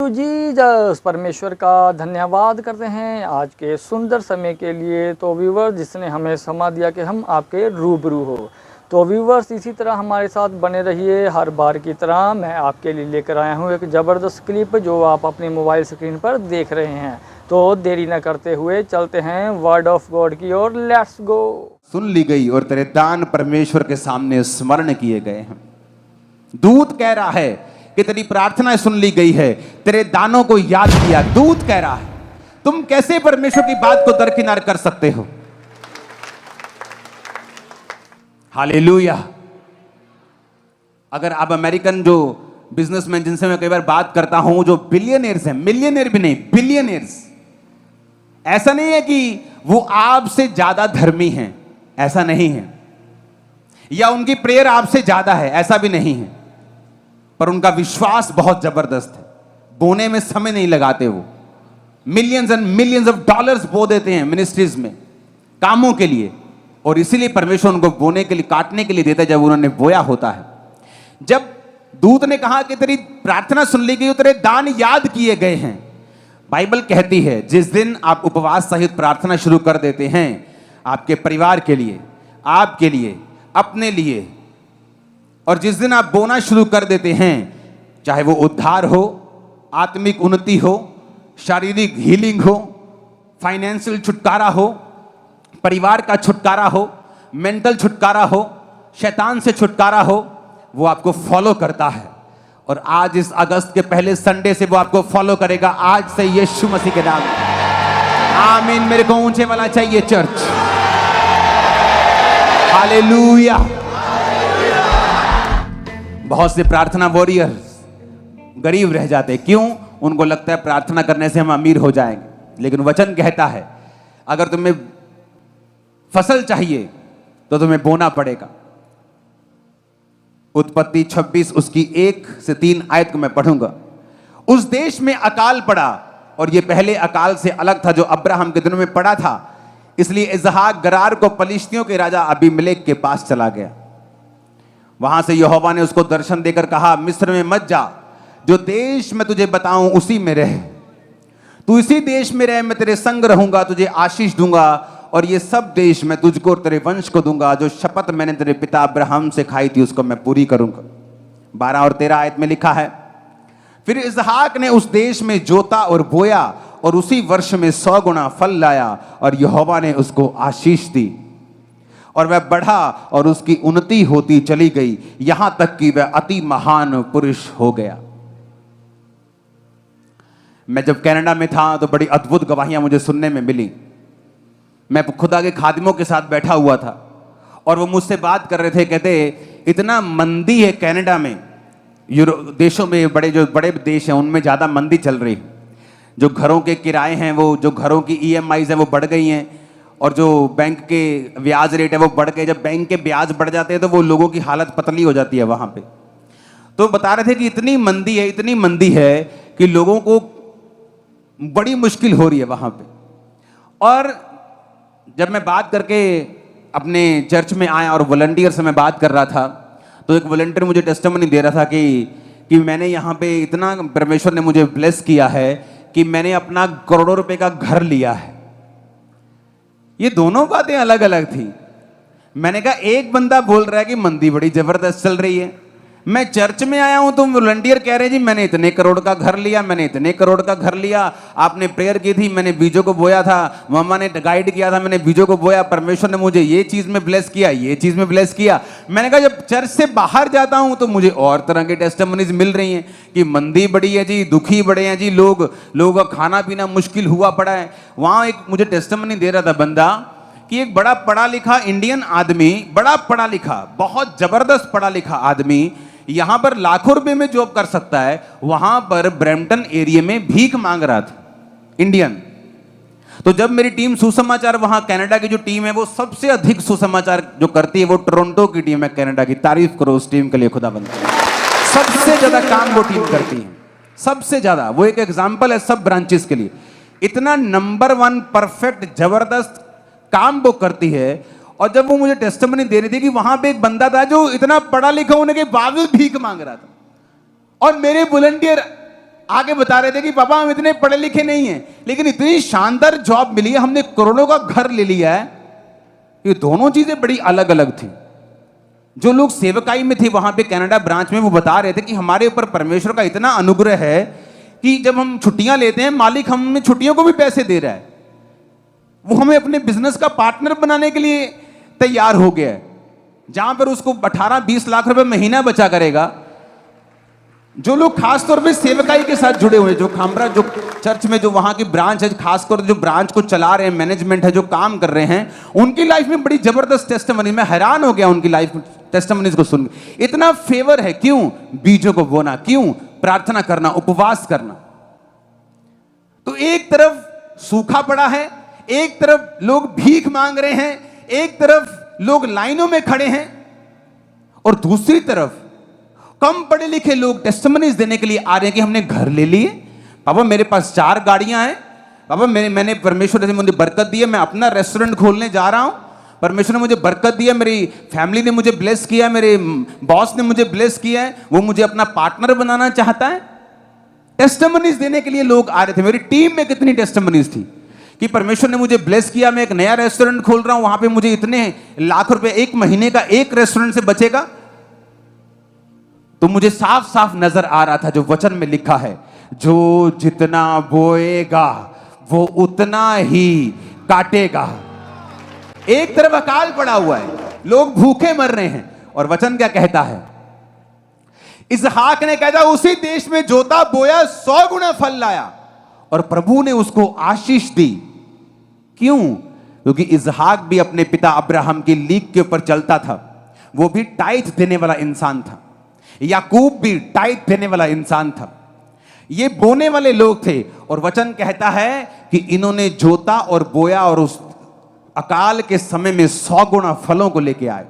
जी परमेश्वर का धन्यवाद करते हैं आज के सुंदर समय के लिए। तो व्यूवर्स, जिसने हमें समय दिया कि हम आपके रूबरू हो। तो व्यूवर्स, इसी तरह हमारे साथ बने रहिए। हर बार की तरह मैं आपके लिए लेकर आया हूँ एक ज़बरदस्त क्लिप जो आप अपनी मोबाइल स्क्रीन पर देख रहे हैं। तो देरी न करते हुए चलते हैं वर्ड ऑफ गॉड की ओर। Let's go. सुन ली गई और तेरे दान परमेश्वर के सामने स्मरण किए गए हैं। दूत कह रहा है कि तेरी प्रार्थना सुन ली गई है, तेरे दानों को याद किया। दूत कह रहा है, तुम कैसे परमेश्वर की बात को दरकिनार कर सकते हो? हालेलुया। अगर आप अमेरिकन जो बिजनेसमैन जिनसे मैं कई बार बात करता हूं, जो बिलियनियर्स हैं, मिलियनियर भी नहीं, बिलियनियर्स, ऐसा नहीं है कि वो आपसे ज्यादा धर्मी हैं, ऐसा नहीं है, या उनकी प्रेयर आपसे ज्यादा है, ऐसा भी नहीं है, पर उनका विश्वास बहुत जबरदस्त है। बोने में समय नहीं लगाते, वो millions and millions of dollars बो देते हैं मिनिस्ट्रीज में कामों के लिए, और इसीलिए परमेश्वर उनको बोने के लिए, काटने के लिए देता है जब उन्होंने बोया होता है। जब दूत ने कहा कि तेरी प्रार्थना सुन ली गई, तेरे दान याद किए गए हैं, बाइबल कहती है जिस दिन आप उपवास सहित प्रार्थना शुरू कर देते हैं, आपके परिवार के लिए, आपके लिए, अपने लिए, और जिस दिन आप बोना शुरू कर देते हैं, चाहे वो उद्धार हो, आत्मिक उन्नति हो, शारीरिक हीलिंग हो, फाइनेंशियल छुटकारा हो, परिवार का छुटकारा हो, मेंटल छुटकारा हो, शैतान से छुटकारा हो, वो आपको फॉलो करता है। और आज इस अगस्त के पहले संडे से वो आपको फॉलो करेगा, आज से यीशु मसीह के नाम। आमीन। मेरे को ऊंचे वाला चाहिए चर्च। हालेलुया। बहुत से प्रार्थना वॉरियर्स गरीब रह जाते, क्यों? उनको लगता है प्रार्थना करने से हम अमीर हो जाएंगे, लेकिन वचन कहता है अगर तुम्हें फसल चाहिए तो तुम्हें बोना पड़ेगा। उत्पत्ति 26 उसकी 1 से 3 आयत को मैं पढ़ूंगा। उस देश में अकाल पड़ा, और यह पहले अकाल से अलग था जो अब्राहम के दिनों में पड़ा था, इसलिए इसहाक गरार को पलिश्तियों के राजा अबीमेलेक के पास चला गया। वहां से यहोवा ने उसको दर्शन देकर कहा, मिस्र में मत जा, जो देश मैं तुझे बताऊं उसी में रह। तू इसी देश में रह, मैं तेरे संग रहूंगा, तुझे आशीष दूंगा, और ये सब देश मैं तुझको और तेरे वंश को दूंगा। जो शपथ मैंने तेरे पिता अब्राहम से खाई थी उसको मैं पूरी करूंगा। 12 और 13 आयत में लिखा है, फिर इसहाक ने उस देश में जोता और बोया, और उसी वर्ष में 100 गुना फल लाया, और यहोवा ने उसको आशीष दी, और वह बढ़ा और उसकी उन्नति होती चली गई, यहां तक कि वह अति महान पुरुष हो गया। मैं जब कनाडा में था तो बड़ी अद्भुत गवाहियां मुझे सुनने में मिली। मैं खुदा के खादिमों के साथ बैठा हुआ था, और वो मुझसे बात कर रहे थे, कहते इतना मंदी है कनाडा में, यूरोप देशों में, जो बड़े देश हैं उनमें ज़्यादा मंदी चल रही है। जो घरों के किराए हैं, वो जो घरों की EMIs हैं वो बढ़ गई हैं, और जो बैंक के ब्याज रेट है वो बढ़ गए। जब बैंक के ब्याज बढ़ जाते हैं तो वो लोगों की हालत पतली हो जाती है वहाँ पे। तो बता रहे थे कि इतनी मंदी है, इतनी मंदी है कि लोगों को बड़ी मुश्किल हो रही है वहाँ पे। और जब मैं बात करके अपने चर्च में आया और वॉलंटियर से मैं बात कर रहा था, तो एक वॉलंटियर मुझे टेस्टिमनी दे रहा था कि मैंने यहाँ पे इतना परमेश्वर ने मुझे ब्लेस किया है कि मैंने अपना करोड़ों रुपए का घर लिया है। ये दोनों बातें अलग अलग थी। मैंने कहा एक बंदा बोल रहा है कि मंदी बड़ी जबरदस्त चल रही है, मैं चर्च में आया हूं, तुम वॉलंटियर कह रहे हैं जी मैंने इतने करोड़ का घर लिया, मैंने इतने करोड़ का घर लिया, आपने प्रेयर की थी, मैंने बीजों को बोया था, मम्मा ने गाइड किया था, मैंने बीजों को बोया, परमेश्वर ने मुझे ये चीज में ब्लेस किया, ये चीज में ब्लेस किया। मैंने कहा जब चर्च से बाहर जाता हूं तो मुझे और तरह के टेस्टिमनीज मिल रही हैं कि मंदी बड़ी है जी, दुखी बड़े हैं जी, लोगों का खाना पीना मुश्किल हुआ पड़ा है। वहां एक मुझे टेस्टिमनी दे रहा था बंदा कि एक बड़ा पढ़ा लिखा इंडियन आदमी, बड़ा पढ़ा लिखा, बहुत जबरदस्त पढ़ा लिखा आदमी यहां पर लाखों रुपए में जॉब कर सकता है, वहां पर ब्रैम्पटन एरिया में भीख मांग रहा था, इंडियन। तो जब मेरी टीम सुसमाचार, वहां कनाडा की जो टीम है वो सबसे अधिक सुसमाचार जो करती है वो टोरंटो की टीम है कनाडा की। तारीफ करो उस टीम के लिए, खुदाबंद। सबसे ज्यादा काम वो टीम करती है, सबसे ज्यादा। वो एक एग्जाम्पल है सब ब्रांचेस के लिए। इतना नंबर 1 परफेक्ट जबरदस्त काम वो करती है। और जब वो मुझे टेस्टिमनी दे रही थी कि वहां पे एक बंदा था जो इतना पढ़ा लिखा होने के बावजूद भीख मांग रहा था, और मेरे वॉलंटियर आगे बता रहे थे कि पापा हम इतने पढ़े लिखे नहीं हैं, लेकिन इतनी शानदार जॉब मिली है, हमने करोड़ों का घर ले लिया है। ये दोनों चीजें बड़ी अलग अलग थी। जो लोग सेवकाई में थे वहां पे कनाडा ब्रांच में, वो बता रहे थे कि हमारे ऊपर परमेश्वर का इतना अनुग्रह है कि जब हम छुट्टियां लेते हैं, मालिक हमें छुट्टियों को भी पैसे दे रहा है। वो हमें अपने बिजनेस का पार्टनर बनाने के लिए तैयार हो गया है। जहां पर उसको 18-20 लाख रुपए महीना बचा करेगा। जो लोग खासतौर पे सेवकाई के साथ जुड़े हुए, जो खामरा जो चर्च में जो वहां की ब्रांच है, खासकर जो ब्रांच को चला रहे हैं, मैनेजमेंट है, जो काम कर रहे हैं, उनकी लाइफ में बड़ी जबरदस्त टेस्टिमनी। मैं हैरान हो गया उनकी लाइफ टेस्टिमनीज को सुन के। इतना फेवर है, क्यों? बीजों को बोना, क्यों? प्रार्थना करना, उपवास करना। तो एक तरफ सूखा पड़ा है, एक तरफ लोग भीख मांग रहे हैं, एक तरफ लोग लाइनों में खड़े हैं, और दूसरी तरफ कम पढ़े लिखे लोग टेस्टिमनीज देने के लिए आ रहे हैं कि हमने घर ले लिए, पापा मेरे पास 4 गाड़ियां हैं, पापा मैंने परमेश्वर ने मुझे बरकत दी है, मैं अपना रेस्टोरेंट खोलने जा रहा हूं, परमेश्वर ने मुझे बरकत दी है, मेरी फैमिली ने मुझे ब्लेस किया, मेरे बॉस ने मुझे ब्लेस किया है, वो मुझे अपना पार्टनर बनाना चाहता है। टेस्टिमनीज देने के लिए लोग आ रहे थे। मेरी टीम में कितनी टेस्टिमनीज थी कि परमेश्वर ने मुझे ब्लेस किया, मैं एक नया रेस्टोरेंट खोल रहा हूं, वहां पे मुझे इतने लाख रुपए एक महीने का एक रेस्टोरेंट से बचेगा। तो मुझे साफ साफ नजर आ रहा था जो वचन में लिखा है, जो जितना बोएगा वो उतना ही काटेगा। एक तरफ अकाल पड़ा हुआ है, लोग भूखे मर रहे हैं, और वचन क्या कहता है? इसहाक ने कहता उसी देश में जोता बोया 100 गुना फल लाया, और प्रभु ने उसको आशीष दी। क्यों? क्योंकि इसहाक भी अपने पिता अब्राहम की लीक के ऊपर चलता था, वो भी टाइथ देने वाला इंसान था। याकूब भी टाइथ देने वाला इंसान था। ये बोने वाले लोग थे, और वचन कहता है कि इन्होंने जोता और बोया, और उस अकाल के समय में 100 गुना फलों को लेके आए।